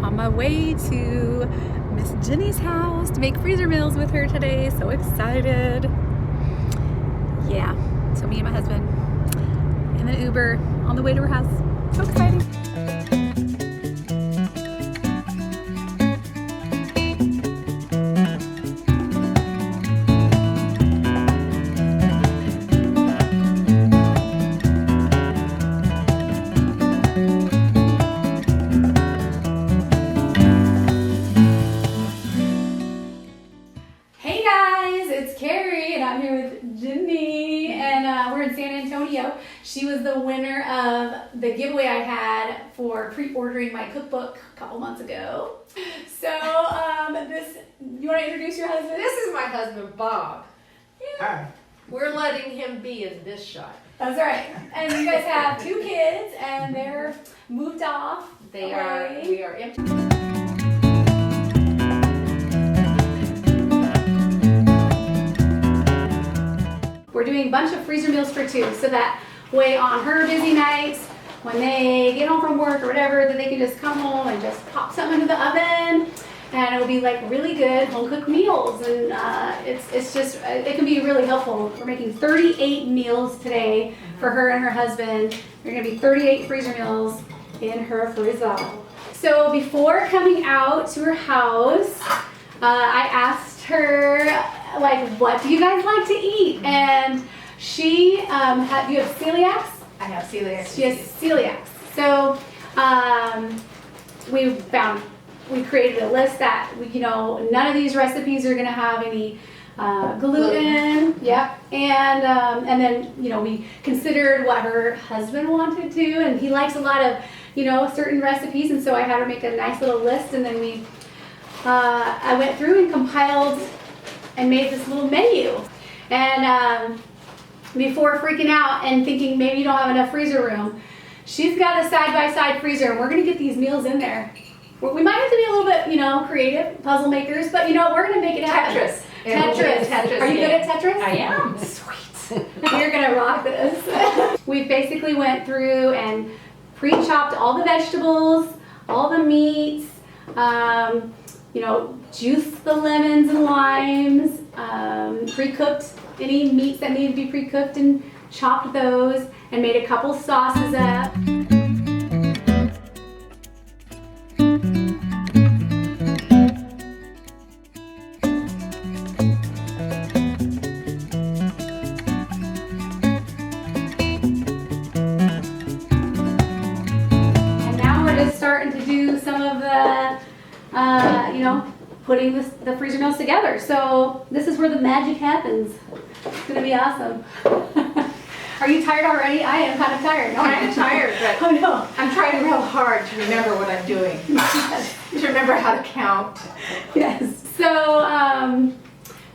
On my way to Miss Ginny's house to make freezer meals with her today. So excited. Yeah, so me and my husband in an Uber on the way to her house. So exciting. She was the winner of the giveaway I had for pre-ordering my cookbook a couple months ago. So, you want to introduce your husband? This is my husband, Bob. Yeah. Hi. We're letting him be in this shot. That's right. And you guys have 2 kids, and they're moved off. We are empty. We're doing a bunch of freezer meals for 2, so that way on her busy nights, when they get home from work or whatever, that they can just come home and just pop something into the oven, and it'll be like really good home cooked meals. And it can be really helpful. We're making 38 meals today for her and her husband. There are gonna be 38 freezer meals in her freezer. So before coming out to her house, I asked her, like, what do you guys like to eat? And she, do you have celiacs? I have celiacs. She has celiacs. So we created a list that, none of these recipes are gonna have any gluten. Yep. And then, we considered what her husband wanted to, and he likes a lot of, certain recipes, and so I had her make a nice little list, and then I went through and compiled and made this little menu. And before freaking out and thinking maybe you don't have enough freezer room, she's got a side-by-side freezer, and we're gonna get these meals in there. We might have to be a little bit, creative, puzzle makers, but we're gonna make it happen. Tetris. Are you good at Tetris? I am. Sweet. You're gonna rock this. We basically went through and pre-chopped all the vegetables, all the meats, juiced the lemons and limes, pre-cooked any meats that needed to be pre-cooked and chopped those, and made a couple sauces up. And now we're just starting to do some of the, putting the freezer meals together. So this is where the magic happens. It's gonna be awesome. Are you tired already? I am kind of tired. No, I'm tired, but oh no, I'm trying real hard to remember what I'm doing. Yes. To remember how to count. Yes. So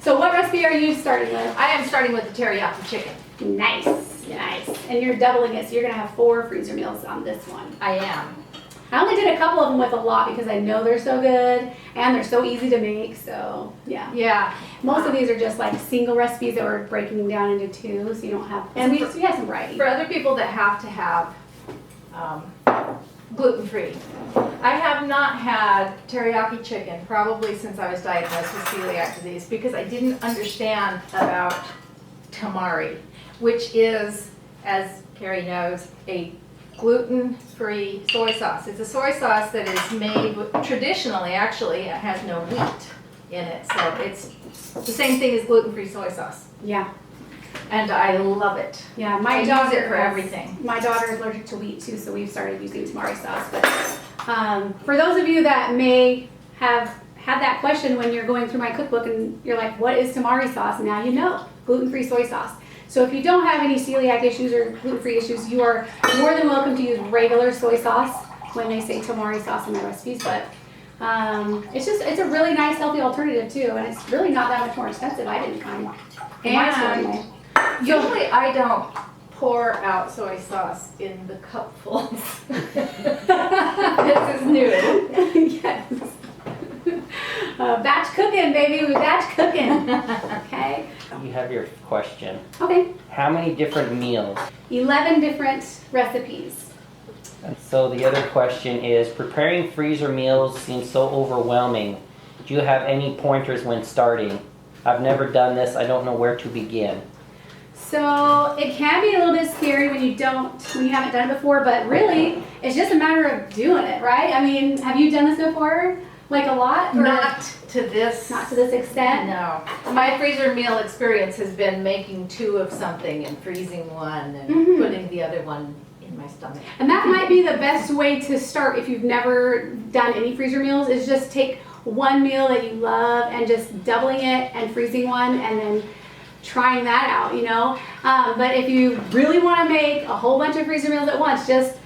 what recipe are you starting with? I am starting with the teriyaki chicken. Nice. And you're doubling it, so you're gonna have 4 freezer meals on this one. I am. I only did a couple of them with a lot because I know they're so good and they're so easy to make, so yeah. Yeah. Most of these are just like single recipes that we're breaking down into 2, so you don't have, so we have some variety. For other people that have to have gluten-free, I have not had teriyaki chicken probably since I was diagnosed with celiac disease, because I didn't understand about tamari, which is, as Carrie knows, a gluten-free soy sauce. It's a soy sauce that is made traditionally, actually, it has no wheat in it, so it's the same thing as gluten-free soy sauce. Yeah. And I love it. Yeah, I use it for everything. My daughter is allergic to wheat too, so we've started using tamari sauce. But for those of you that may have had that question when you're going through my cookbook and you're like, what is tamari sauce? Now you know, gluten-free soy sauce. So if you don't have any celiac issues or gluten-free issues, you are more than welcome to use regular soy sauce when they say tamari sauce in my recipes. But it's a really nice, healthy alternative too, and it's really not that much more expensive, I didn't find. And usually I don't pour out soy sauce in the cupfuls. This is new. Yes. Batch cooking, baby. We batch cooking. Okay. You have your question. Okay. How many different meals? 11 different recipes. And so the other question is, preparing freezer meals seems so overwhelming. Do you have any pointers when starting? I've never done this. I don't know where to begin. So it can be a little bit scary when you haven't done it before, but really it's just a matter of doing it, right? I mean, have you done this before? Like a lot? Or Not to this. not to this extent? No. My freezer meal experience has been making 2 of something and freezing one and Mhm. putting the other one in my stomach. And that might be the best way to start if you've never done any freezer meals, is just take one meal that you love and just doubling it and freezing one and then trying that out, you know? But if you really want to make a whole bunch of freezer meals at once, just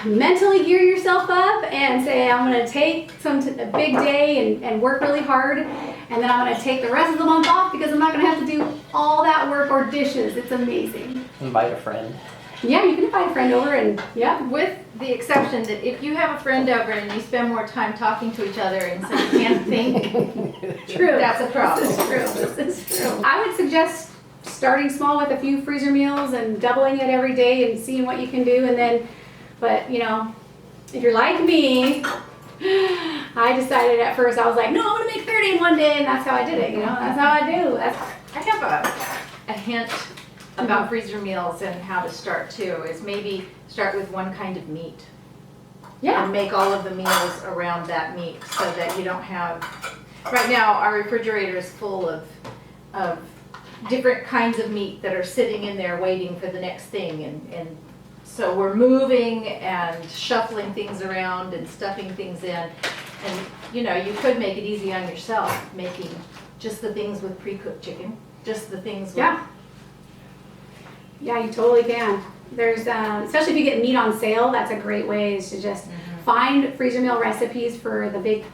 mentally gear yourself up and say, I'm going to take a big day and work really hard, and then I'm going to take the rest of the month off because I'm not going to have to do all that work or dishes. It's amazing. Invite a friend. Yeah, you can invite a friend over and, yeah. With the exception that if you have a friend over and you spend more time talking to each other and so you can't think, True. that's a problem. This is true. This is true. I would suggest starting small with a few freezer meals and doubling it every day and seeing what you can do, and then, but you know, if you're like me, I decided at first, I was like, no, I'm gonna make 30 in one day, and that's how I did it, you know, that's how I do. I have a hint about freezer meals and how to start too, is maybe start with one kind of meat. Yeah. And make all of the meals around that meat so that you don't have, right now our refrigerator is full of different kinds of meat that are sitting in there waiting for the next thing, and so we're moving and shuffling things around and stuffing things in, and you know, you could make it easy on yourself, making just the things with pre-cooked chicken, just the things with Yeah, you totally can. There's, especially if you get meat on sale, that's a great way, is to just find freezer meal recipes for the big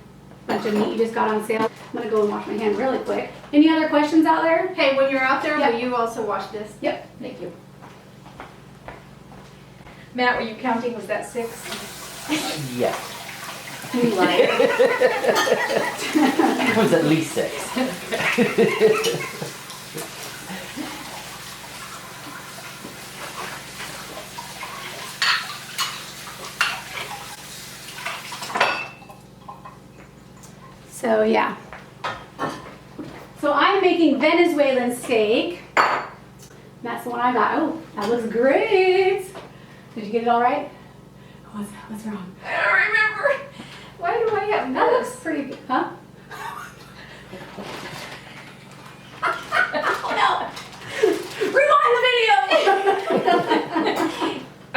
bunch of meat you just got on sale. I'm gonna go and wash my hand really quick. Any other questions out there? Hey, when you're out there, Yep. will you also wash this? Yep. Thank you. Matt, were you counting? Was that 6? Yes. You liar. It was at least 6. So yeah. So I'm making Venezuelan steak. That's the one I got. Oh, that looks great. Did you get it all right? What's wrong? I don't remember. Why do I have That notes? looks pretty good, huh? Oh no! Rewind the video!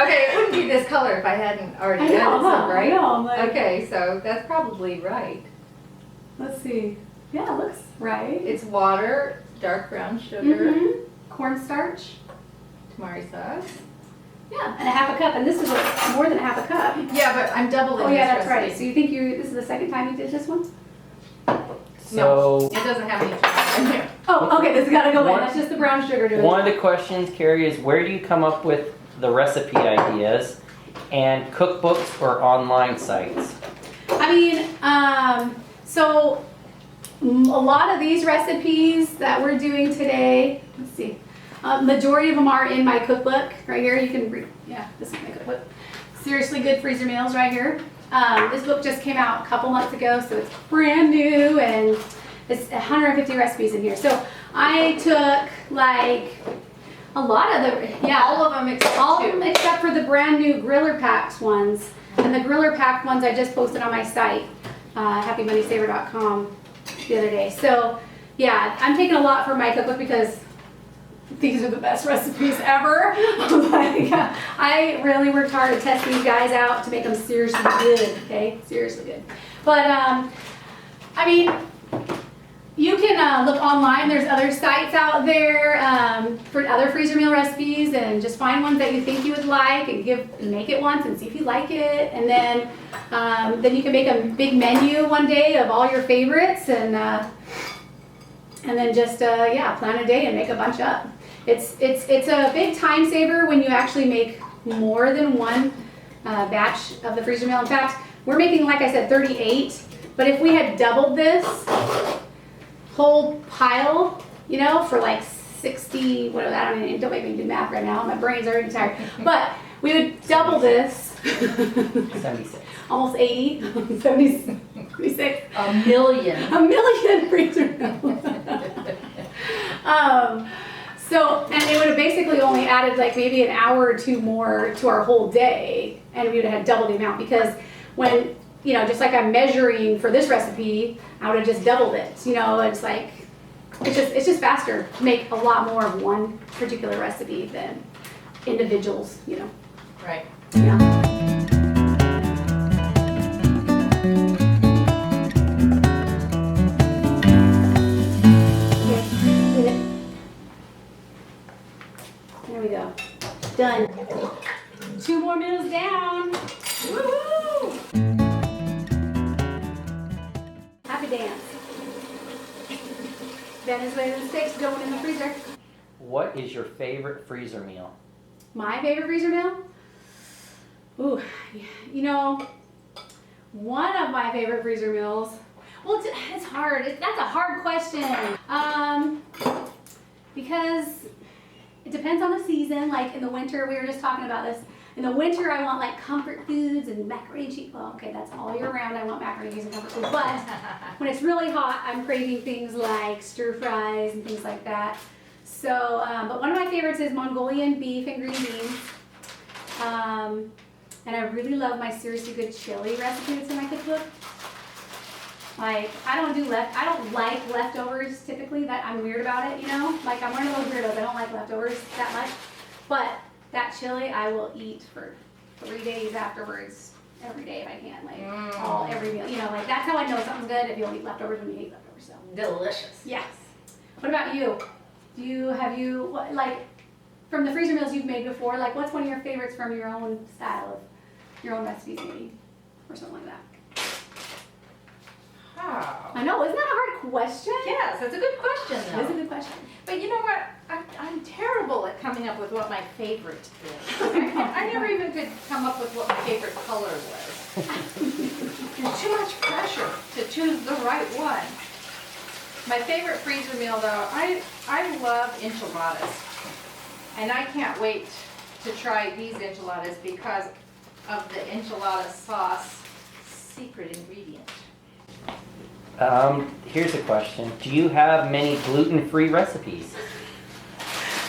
Okay, it wouldn't be this color if I hadn't already I done know, it, huh? so, right? I know, I'm like- Okay, so that's probably right. Let's see. Yeah, it looks right. It's water, dark brown sugar, Mm-hmm. Cornstarch. tamari sauce. Yeah, and a half a cup, and this is more than a half a cup. Yeah, but I'm doubling Oh this yeah, that's recipe. right. So you think this is the second time you did this one? So It doesn't have any flour in there. Oh, okay, this has got to go in. One- That's just the brown sugar doing one of it. the questions, Carrie, is where do you come up with the recipe ideas, and cookbooks or online sites? I mean, so a lot of these recipes that we're doing today, let's see, majority of them are in my cookbook right here. You can read, yeah, this is my cookbook. Seriously Good Freezer Meals right here. This book just came out a couple months ago, so it's brand new, and it's 150 recipes in here. So I took like a lot of the, yeah, All of them except all of 2. them except for the brand new Griller Packed ones. And the Griller Packed ones I just posted on my site, happymoneysaver.com, the other day. So yeah, I'm taking a lot from my cookbook because these are the best recipes ever. Like, I really worked hard to test these guys out to make them seriously good, okay? Seriously good. But, I mean, you can look online. There's other sites out there for other freezer meal recipes, and just find ones that you think you would like and make it once and see if you like it. And then you can make a big menu one day of all your favorites, and then just yeah, plan a day and make a bunch up. It's a big time saver when you actually make more than one batch of the freezer meal. In fact, we're making, like I said, 38. But if we had doubled this whole pile, you know, for like 60, whatever, I don't mean, don't make me do math right now. My brain's already tired. But We would double this. 76. Almost 80, 76. A million. A million freezer meals. So, and it would have basically only added like maybe an hour or two more to our whole day, and we would have had double the amount, because when, you know, just like I'm measuring for this recipe, I would have just doubled it. You know, it's like, it's just faster to make a lot more of one particular recipe than individuals, you know. Right. Yeah. There we go. Done. 2 more meals down. Woohoo! Happy dance. Venezuelan steaks going in the freezer. What is your favorite freezer meal? My favorite freezer meal? Ooh, you know, one of my favorite freezer meals. Well, it's hard. That's a hard question. Because it depends on the season. Like in the winter, we were just talking about this. In the winter, I want like comfort foods and macaroni and cheese. Well, okay, that's all year round. I want macaroni and cheese and comfort foods. But when it's really hot, I'm craving things like stir fries and things like that. So, but one of my favorites is Mongolian beef and green beans. And I really love my Seriously Good chili recipe that's in my cookbook. Like, I don't like leftovers typically. That I'm weird about it, you know? Like, I'm one of those weirdos. I don't like leftovers that much. But that chili I will eat for 3 days afterwards, every day if I can. Like, every meal. You know, like, that's how I know something's good, if you'll eat leftovers when you hate leftovers. So. Delicious. Yes. What about you? What, like, from the freezer meals you've made before, like, what's one of your favorites from your own style of your own recipes maybe? Or something like that. Oh. I know, isn't that a hard question? Yes, that's a good question It though. is a good question. But you know what? I'm terrible at coming up with what my favorite is. I never even could come up with what my favorite color was. There's too much pressure to choose the right one. My favorite freezer meal though, I love enchiladas. And I can't wait to try these enchiladas because of the enchilada sauce secret ingredient. Here's a question. Do you have many gluten-free recipes?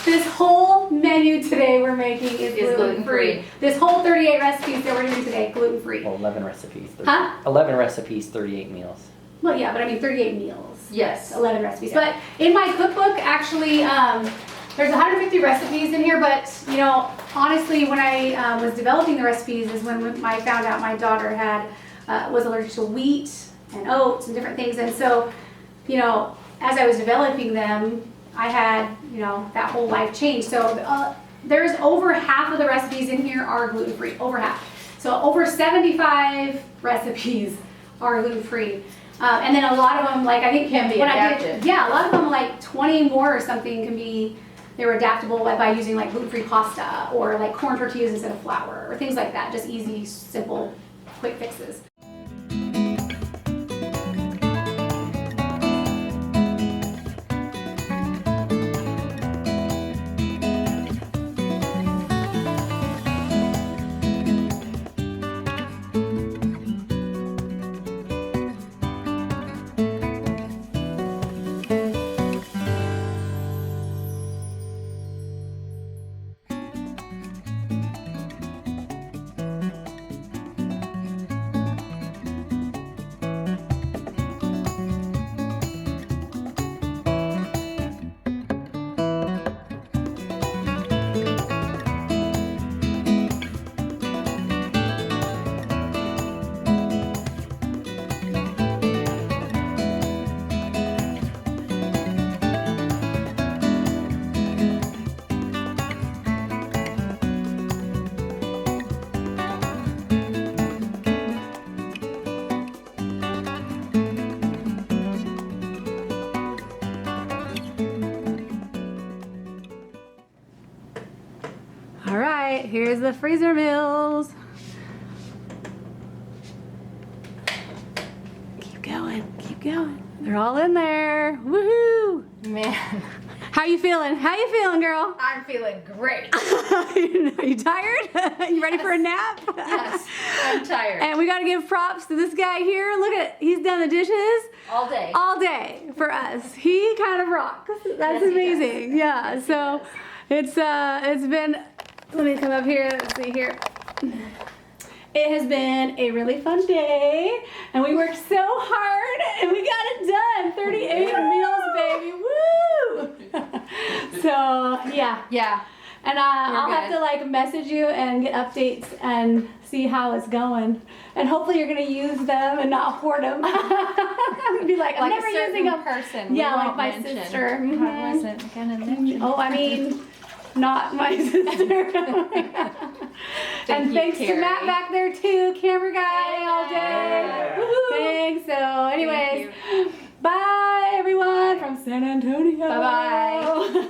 This whole menu today we're making is gluten-free. gluten-free. This whole 38 recipes that we're doing today, gluten-free. Well, 11 recipes. 11 recipes, 38 meals. Well, yeah, but I mean 38 meals. Yes. 11 recipes. Yeah. But in my cookbook, actually, there's 150 recipes in here, but, you know, honestly, when I was developing the recipes is when I found out my daughter was allergic to wheat and oats and different things. And so, you know, as I was developing them, I had, you know, that whole life change. So there's over half of the recipes in here are gluten-free, over half. So over 75 recipes are gluten-free. And then a lot of them, like I think Can be when adapted. a lot of them, like 20 more or something they were adaptable by using like gluten-free pasta or like corn tortillas instead of flour or things like that. Just easy, simple, quick fixes. All right, here's the freezer meals. Keep going, keep going. They're all in there. Woohoo! Man, How you feeling? How you feeling, girl? I'm feeling great. Are you tired? You ready for a nap? Yes, I'm tired. And we gotta give props to this guy here. Look at it. He's done the dishes All day. all day for us. He kind of rocks. That's Yes, he amazing. does. Yeah. Yes, he So it's been. Let me come up here. Let's see here. It has been a really fun day, and we worked so hard, and we got it done. 38 meals, baby. Woo! So yeah. Yeah. And I'll have to like message you and get updates and see how it's going. And hopefully you're gonna use them and not hoard them. Be like, I'm never using them. person. Yeah, we like won't my mention. sister. I Mhm. wasn't gonna mention. Oh, I mean, not my sister. And you, thanks to Carrie. Matt back there too, camera guy all day. Yeah. Woohoo. Thanks. So, anyways, Thank bye everyone from San Antonio. Bye-bye.